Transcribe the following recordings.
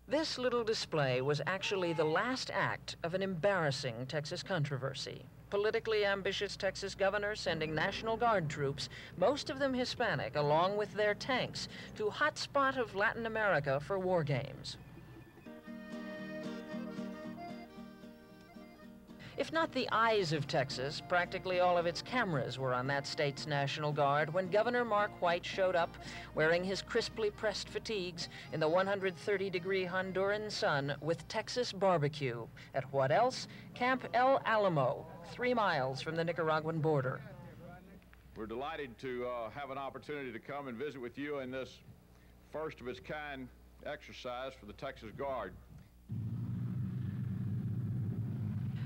This little display was actually the last act of an embarrassing Texas controversy. Politically ambitious Texas governor sending National Guard troops, most of them Hispanic, along with their tanks, to hotspot of Latin America for war games. If not the eyes of Texas, practically all of its cameras were on that state's National Guard when Governor Mark White showed up wearing his crisply pressed fatigues in the 130-degree Honduran sun with Texas barbecue at what else? Camp El Alamo, 3 miles from the Nicaraguan border. We're delighted to have an opportunity to come and visit with you in this first of its kind exercise for the Texas Guard.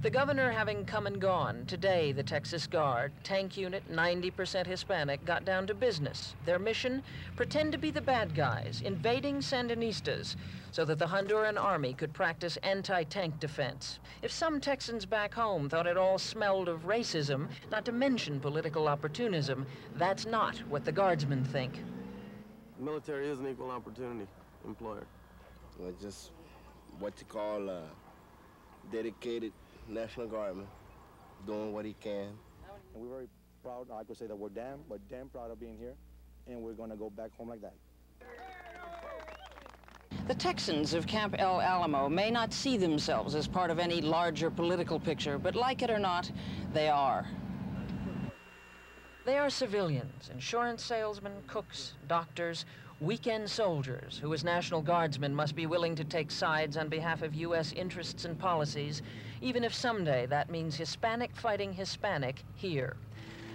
The governor having come and gone, today the Texas Guard, tank unit 90% Hispanic, got down to business. Their mission? Pretend to be the bad guys, invading Sandinistas, so that the Honduran army could practice anti-tank defense. If some Texans back home thought it all smelled of racism, not to mention political opportunism, that's not what the Guardsmen think. The military is an equal opportunity employer. Well, just what you call a dedicated National Guardman, doing what he can. And we're very proud, I could say that we're damn proud of being here, and we're going to go back home like that. The Texans of Camp El Alamo may not see themselves as part of any larger political picture, but like it or not, they are. They are civilians, insurance salesmen, cooks, doctors, weekend soldiers who as National Guardsmen must be willing to take sides on behalf of U.S. interests and policies, even if someday that means Hispanic fighting Hispanic here.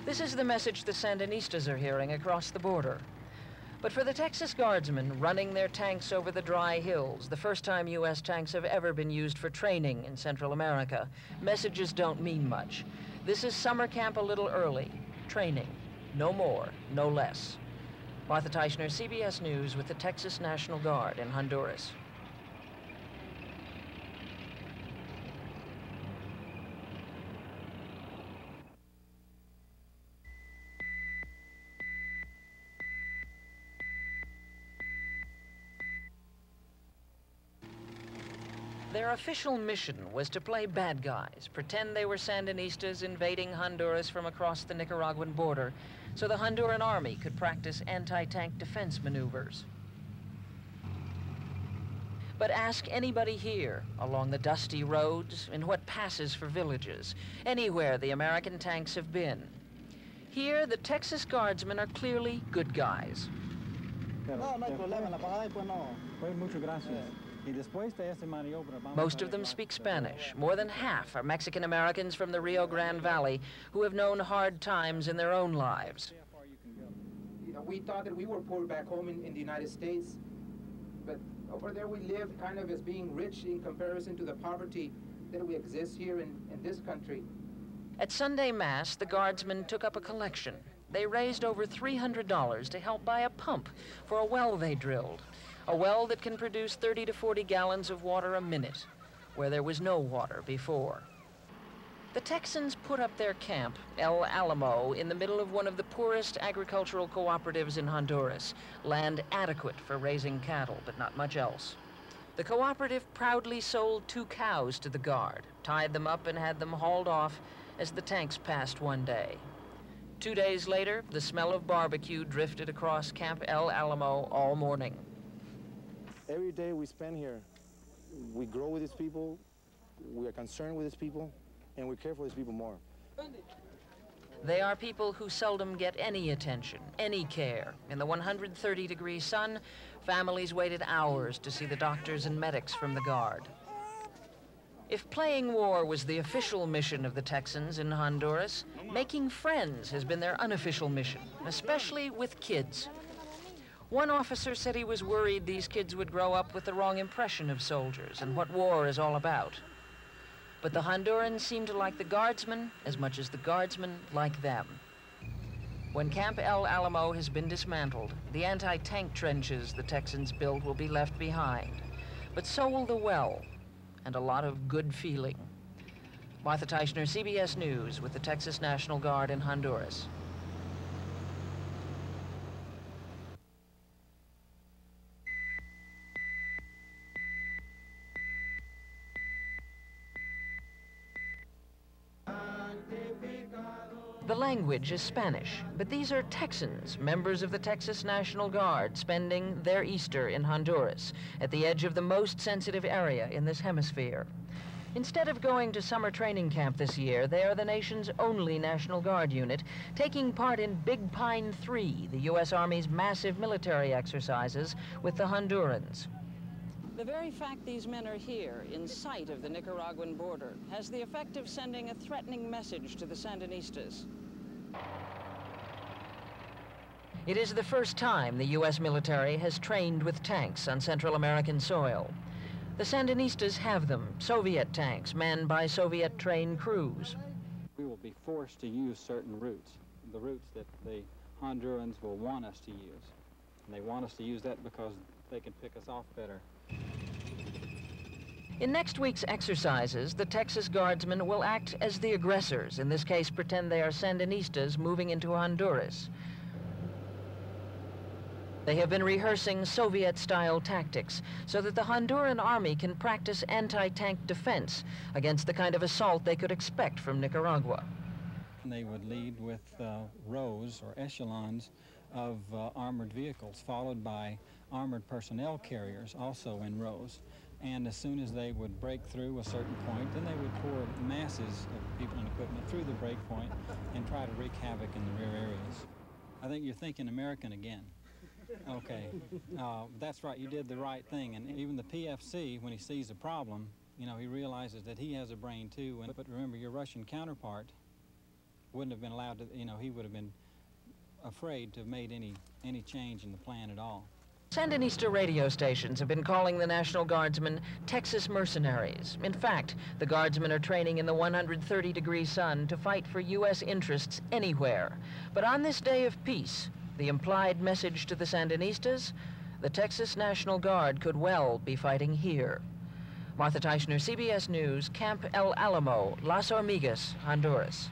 This is the message the Sandinistas are hearing across the border. But for the Texas Guardsmen running their tanks over the dry hills, the first time U.S. tanks have ever been used for training in Central America, messages don't mean much. This is summer camp a little early. Training. No more, no less. Martha Teishner, CBS News with the Texas National Guard in Honduras. Their official mission was to play bad guys, pretend they were Sandinistas invading Honduras from across the Nicaraguan border, so the Honduran army could practice anti-tank defense maneuvers. But ask anybody here, along the dusty roads, in what passes for villages, anywhere the American tanks have been. Here, the Texas Guardsmen are clearly good guys. Most of them speak Spanish. More than half are Mexican Americans from the Rio Grande Valley who have known hard times in their own lives. We thought that we were poor back home in the United States, but over there we lived kind of as being rich in comparison to the poverty that we exist here in this country. At Sunday Mass, the Guardsmen took up a collection. They raised over $300 to help buy a pump for a well they drilled. A well that can produce 30 to 40 gallons of water a minute, where there was no water before. The Texans put up their camp, El Alamo, in the middle of one of the poorest agricultural cooperatives in Honduras, land adequate for raising cattle, but not much else. The cooperative proudly sold 2 cows to the Guard, tied them up and had them hauled off as the tanks passed one day. 2 days later, the smell of barbecue drifted across Camp El Alamo all morning. Every day we spend here, we grow with these people, we are concerned with these people, and we care for these people more. They are people who seldom get any attention, any care. In the 130-degree sun, families waited hours to see the doctors and medics from the Guard. If playing war was the official mission of the Texans in Honduras, making friends has been their unofficial mission, especially with kids. One officer said he was worried these kids would grow up with the wrong impression of soldiers and what war is all about. But the Hondurans seem to like the Guardsmen as much as the Guardsmen like them. When Camp El Alamo has been dismantled, the anti-tank trenches the Texans built will be left behind. But so will the well, and a lot of good feeling. Martha Teishner, CBS News with the Texas National Guard in Honduras. The language is Spanish, but these are Texans, members of the Texas National Guard, spending their Easter in Honduras, at the edge of the most sensitive area in this hemisphere. Instead of going to summer training camp this year, they are the nation's only National Guard unit, taking part in Big Pine 3, the U.S. Army's massive military exercises with the Hondurans. The very fact these men are here, in sight of the Nicaraguan border, has the effect of sending a threatening message to the Sandinistas. It is the first time the U.S. military has trained with tanks on Central American soil. The Sandinistas have them, Soviet tanks manned by Soviet-trained crews. We will be forced to use certain routes, the routes that the Hondurans will want us to use. And they want us to use that because they can pick us off better. In next week's exercises, the Texas Guardsmen will act as the aggressors, in this case pretend they are Sandinistas moving into Honduras. They have been rehearsing Soviet-style tactics so that the Honduran army can practice anti-tank defense against the kind of assault they could expect from Nicaragua. They would lead with rows or echelons of armored vehicles, followed by armored personnel carriers, also in rows. And as soon as they would break through a certain point, then they would pour masses of people and equipment through the break point and try to wreak havoc in the rear areas. I think you're thinking American again. Okay, that's right, you did the right thing. And even the PFC, when he sees a problem, you know, he realizes that he has a brain too. But remember, your Russian counterpart wouldn't have been allowed to, you know, he would have been afraid to have made any change in the plan at all. Sandinista radio stations have been calling the National Guardsmen Texas mercenaries. In fact, the Guardsmen are training in the 130-degree sun to fight for U.S. interests anywhere. But on this day of peace, the implied message to the Sandinistas, the Texas National Guard could well be fighting here. Martha Teishner, CBS News, Camp El Alamo, Las Hormigas, Honduras.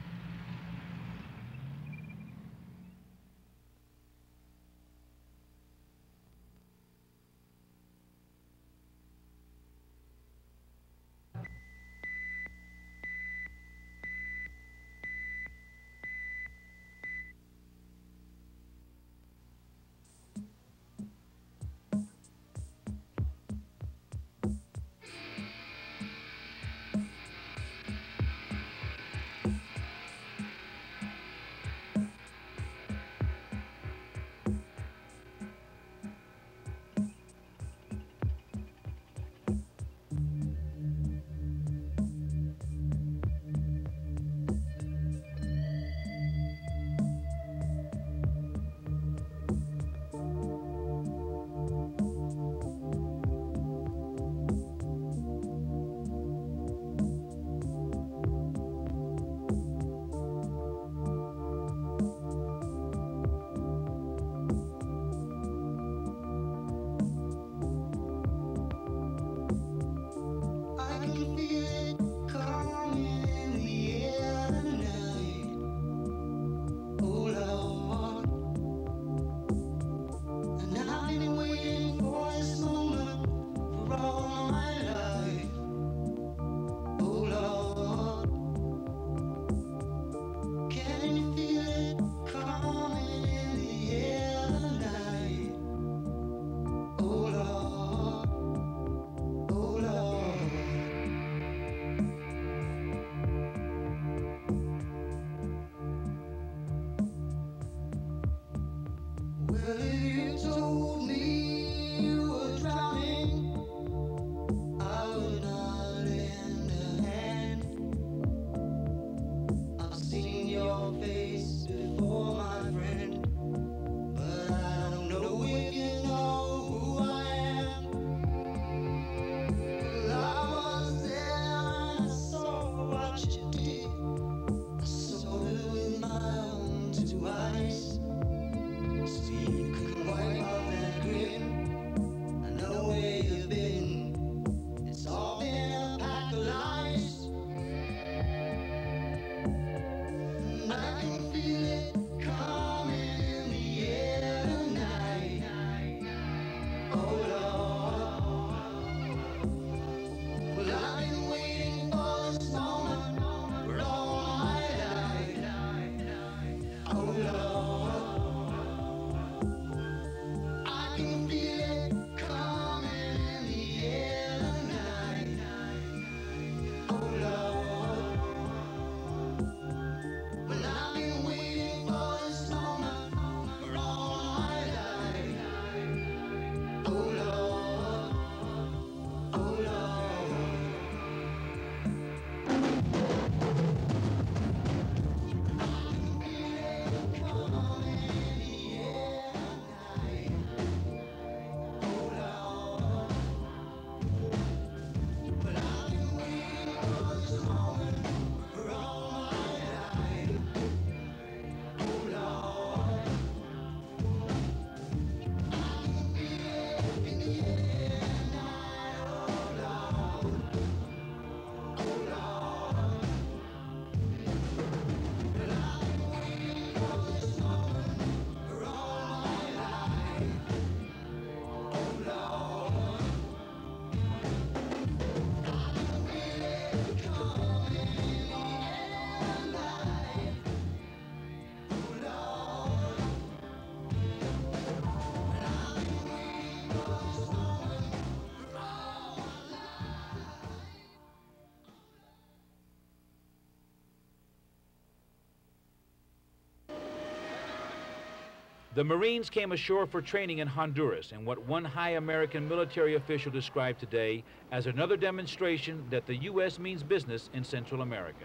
The Marines came ashore for training in Honduras in what one high American military official described today as another demonstration that the U.S. means business in Central America.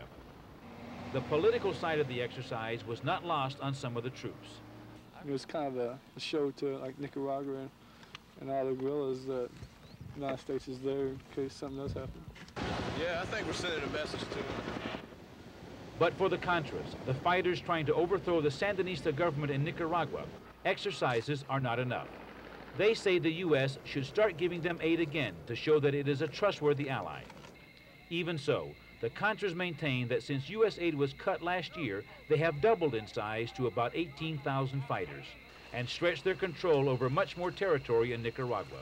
The political side of the exercise was not lost on some of the troops. It was kind of a show to like Nicaragua and all the guerrillas that the United States is there in case something does happen. Yeah, I think we're sending a message to them. But for the Contras, the fighters trying to overthrow the Sandinista government in Nicaragua, exercises are not enough. They say the U.S. should start giving them aid again to show that it is a trustworthy ally. Even so, the Contras maintain that since U.S. aid was cut last year, they have doubled in size to about 18,000 fighters and stretched their control over much more territory in Nicaragua.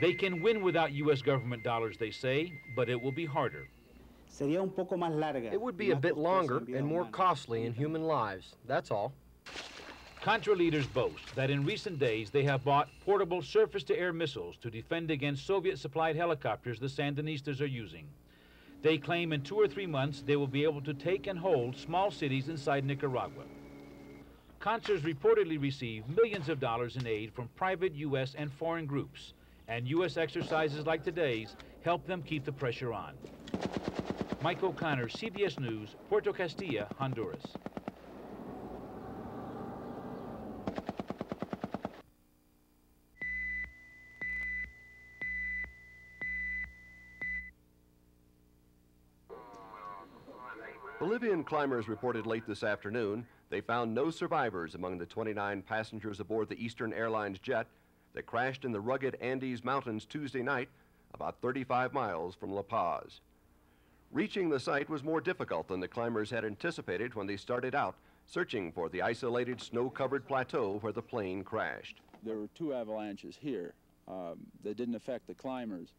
They can win without U.S. government dollars, they say, but it will be harder. It would be a bit longer and more costly in human lives, that's all. Contra leaders boast that in recent days they have bought portable surface-to-air missiles to defend against Soviet-supplied helicopters the Sandinistas are using. They claim in 2 or 3 months they will be able to take and hold small cities inside Nicaragua. Contras reportedly receive millions of dollars in aid from private U.S. and foreign groups, and U.S. exercises like today's help them keep the pressure on. Mike O'Connor, CBS News, Puerto Castilla, Honduras. Bolivian climbers reported late this afternoon they found no survivors among the 29 passengers aboard the Eastern Airlines jet that crashed in the rugged Andes Mountains Tuesday night, about 35 miles from La Paz. Reaching the site was more difficult than the climbers had anticipated when they started out, searching for the isolated snow-covered plateau where the plane crashed. There were 2 avalanches here. They didn't affect the climbers,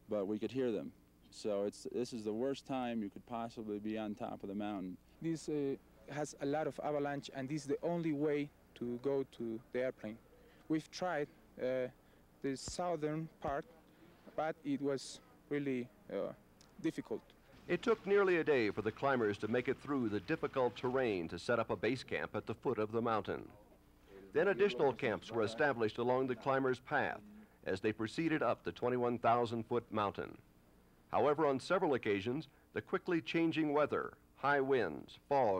but we could hear them. So this is the worst time you could possibly be on top of the mountain. This has a lot of avalanche, and this is the only way to go to the airplane. We've tried the southern part, but it was really difficult. It took nearly a day for the climbers to make it through the difficult terrain to set up a base camp at the foot of the mountain. Then additional camps were established along the climbers' path as they proceeded up the 21,000-foot mountain. However, on several occasions, the quickly changing weather, high winds, fog,